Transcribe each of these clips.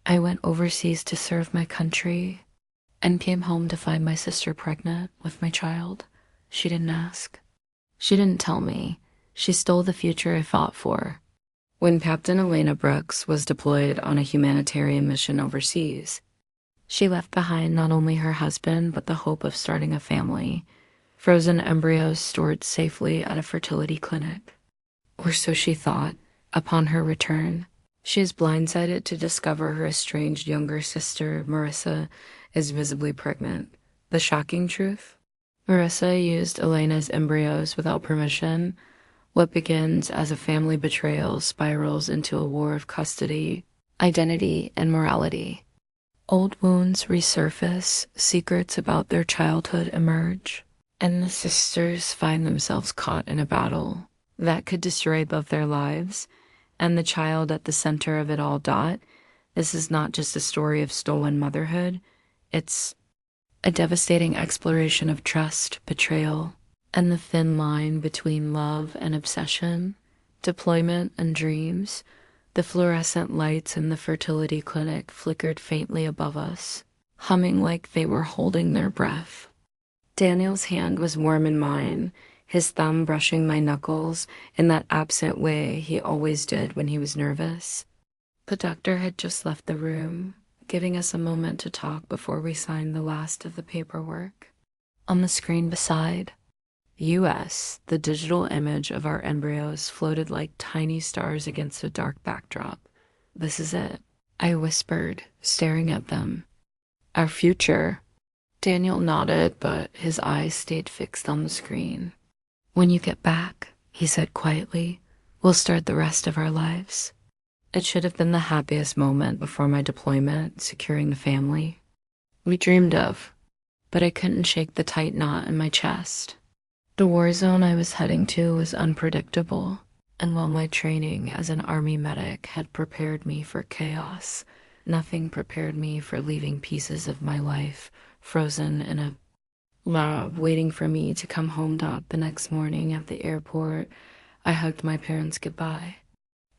I went overseas to serve my country and came home to find my sister pregnant with my child. She didn't ask. She didn't tell me. She stole the future I fought for. When Captain Elena Brooks was deployed on a humanitarian mission overseas, she left behind not only her husband, but the hope of starting a family. Frozen embryos stored safely at a fertility clinic. Or so she thought. Upon her return, she is blindsided to discover her estranged younger sister, Marissa, is visibly pregnant. The shocking truth? Marissa used Elena's embryos without permission. What begins as a family betrayal spirals into a war of custody, identity, and morality. Old wounds resurface, secrets about their childhood emerge, and the sisters find themselves caught in a battle that could destroy both their lives and the child at the center of it all. This is not just a story of stolen motherhood, it's a devastating exploration of trust, betrayal, and the thin line between love and obsession, deployment and dreams. The fluorescent lights in the fertility clinic flickered faintly above us, humming like they were holding their breath. Daniel's hand was warm in mine, his thumb brushing my knuckles in that absent way he always did when he was nervous. The doctor had just left the room, giving us a moment to talk before we signed the last of the paperwork. On the screen beside, US, the digital image of our embryos floated like tiny stars against a dark backdrop. This is it, I whispered, staring at them. Our future. Daniel nodded, but his eyes stayed fixed on the screen. When you get back, he said quietly, we'll start the rest of our lives. It should have been the happiest moment before my deployment, securing the family we dreamed of, but I couldn't shake the tight knot in my chest. The war zone I was heading to was unpredictable, and while my training as an army medic had prepared me for chaos, nothing prepared me for leaving pieces of my life frozen in a lab waiting for me to come home. The next morning at the airport, I hugged my parents goodbye.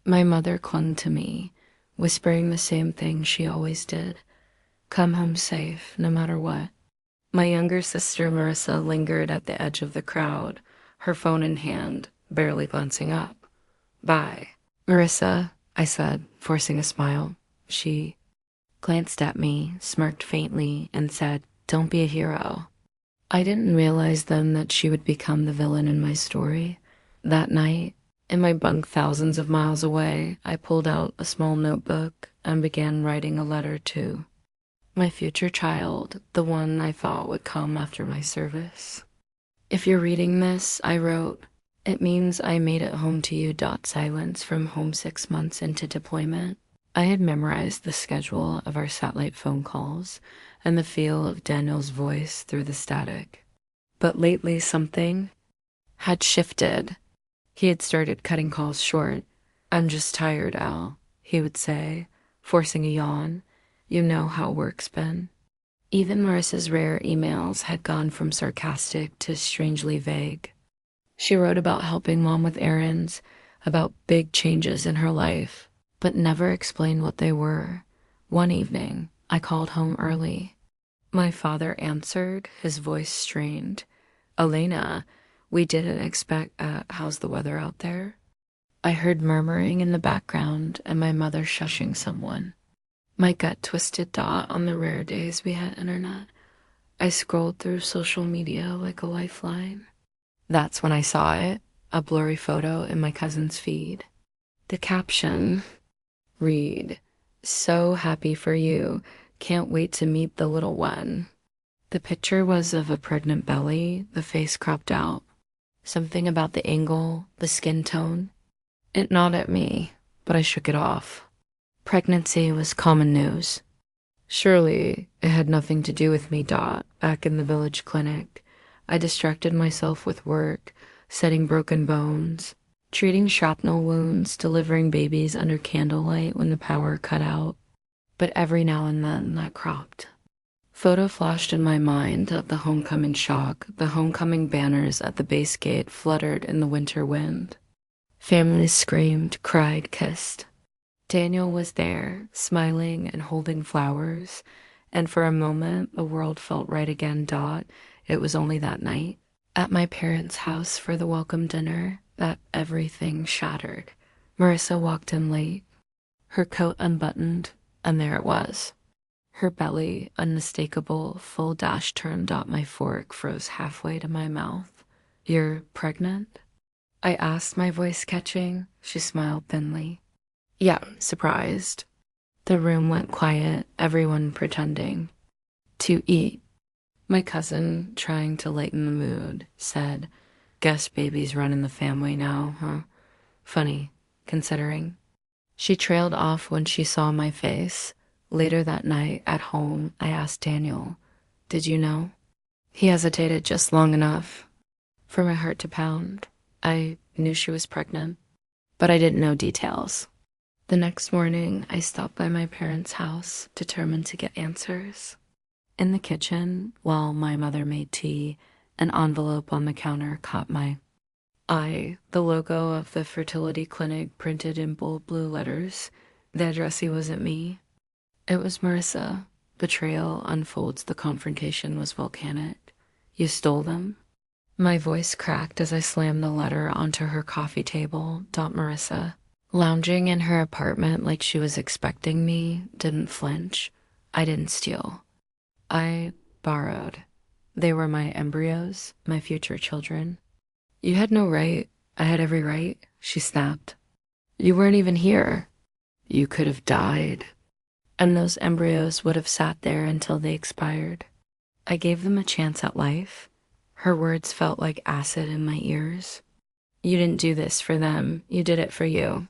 My mother clung to me, whispering the same thing she always did. Come home safe, no matter what. My younger sister, Marissa, lingered at the edge of the crowd, her phone in hand, barely glancing up. Bye. Marissa, I said, forcing a smile. She glanced at me, smirked faintly, and said, don't be a hero. I didn't realize then that she would become the villain in my story. That night, in my bunk thousands of miles away, I pulled out a small notebook and began writing a letter to my future child, the one I thought would come after my service. If you're reading this, I wrote, it means I made it home to you. Silence from home 6 months into deployment. I had memorized the schedule of our satellite phone calls and the feel of Daniel's voice through the static. But lately something had shifted. He had started cutting calls short. I'm just tired, Al, he would say, forcing a yawn. You know how work's been. Even Marissa's rare emails had gone from sarcastic to strangely vague. She wrote about helping Mom with errands, about big changes in her life, but never explained what they were. One evening, I called home early. My father answered, his voice strained. Elena, we didn't expect, how's the weather out there? I heard murmuring in the background and my mother shushing someone. My gut twisted. On the rare days we had internet, I scrolled through social media like a lifeline. That's when I saw it, a blurry photo in my cousin's feed. The caption read, so happy for you, can't wait to meet the little one. The picture was of a pregnant belly, the face cropped out. Something about the angle, the skin tone. It gnawed at me, but I shook it off. Pregnancy was common news. Surely it had nothing to do with me. Back in the village clinic, I distracted myself with work, setting broken bones, treating shrapnel wounds, delivering babies under candlelight when the power cut out. But every now and then that cropped. Photo flashed in my mind of the homecoming shock. The homecoming banners at the base gate fluttered in the winter wind. Families screamed, cried, kissed. Daniel was there, smiling and holding flowers, and for a moment the world felt right again. It was only that night, at my parents' house for the welcome dinner, that everything shattered. Marissa walked in late, her coat unbuttoned, and there it was. Her belly, unmistakable, full dash turned. My fork froze halfway to my mouth. "You're pregnant?" I asked, my voice catching. She smiled thinly. "Yeah, surprised." The room went quiet, everyone pretending to eat. My cousin, trying to lighten the mood, said, "Guess baby's running the family now, huh? Funny, considering." She trailed off when she saw my face. Later that night, at home, I asked Daniel, "Did you know?" He hesitated just long enough for my heart to pound. I knew she was pregnant, but I didn't know details. The next morning, I stopped by my parents' house, determined to get answers. In the kitchen, while my mother made tea, an envelope on the counter caught my eye. The logo of the fertility clinic printed in bold blue letters. The addressee wasn't me. It was Marissa. Betrayal unfolds. The confrontation was volcanic. "You stole them?" My voice cracked as I slammed the letter onto her coffee table. Marissa, lounging in her apartment like she was expecting me, didn't flinch. "I didn't steal. I borrowed. They were my embryos, my future children." "You had no right." "I had every right," she snapped. "You weren't even here. You could have died. And those embryos would have sat there until they expired. I gave them a chance at life." Her words felt like acid in my ears. "You didn't do this for them. You did it for you."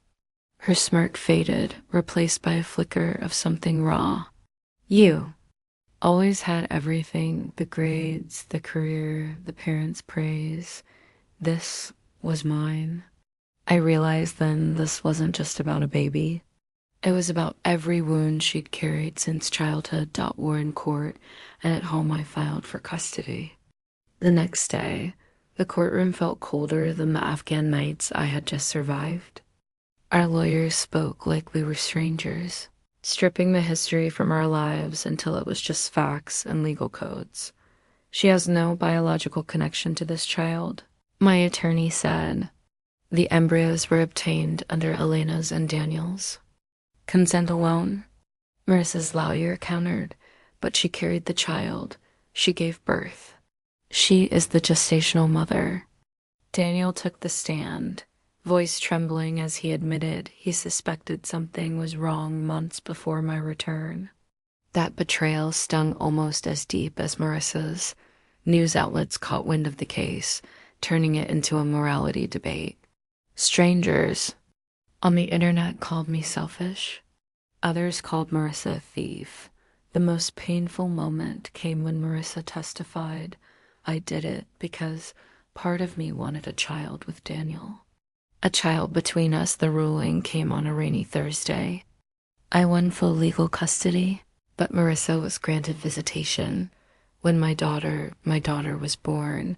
Her smirk faded, replaced by a flicker of something raw. "You always had everything, the grades, the career, the parents' praise. This was mine." I realized then this wasn't just about a baby. It was about every wound she'd carried since childhood. War in court, and at home I filed for custody. The next day, the courtroom felt colder than the Afghan nights I had just survived. Our lawyers spoke like we were strangers, stripping the history from our lives until it was just facts and legal codes. "She has no biological connection to this child," my attorney said. "The embryos were obtained under Elena's and Daniel's consent alone." Marissa's lawyer countered, "But she carried the child. She gave birth. She is the gestational mother." Daniel took the stand, voice trembling as he admitted he suspected something was wrong months before my return. That betrayal stung almost as deep as Marissa's. News outlets caught wind of the case, turning it into a morality debate. Strangers on the internet called me selfish. Others called Marissa a thief. The most painful moment came when Marissa testified, "I did it because part of me wanted a child with Daniel." A child between us. The ruling came on a rainy Thursday. I won full legal custody, but Marissa was granted visitation. When my daughter was born,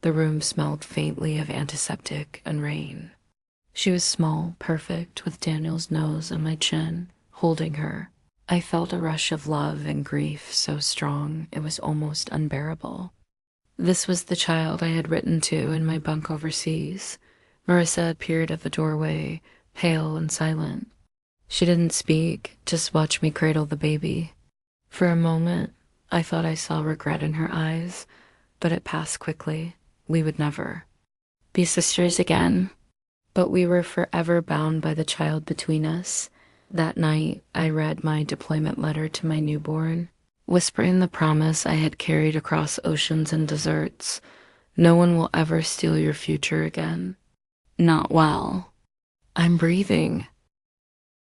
the room smelled faintly of antiseptic and rain. She was small, perfect, with Daniel's nose on my chin, holding her. I felt a rush of love and grief so strong it was almost unbearable. This was the child I had written to in my bunk overseas. Marissa appeared at the doorway, pale and silent. She didn't speak, just watched me cradle the baby. For a moment, I thought I saw regret in her eyes, but it passed quickly. We would never be sisters again. But we were forever bound by the child between us. That night, I read my deployment letter to my newborn, whispering the promise I had carried across oceans and deserts. "No one will ever steal your future again. Not while I'm breathing."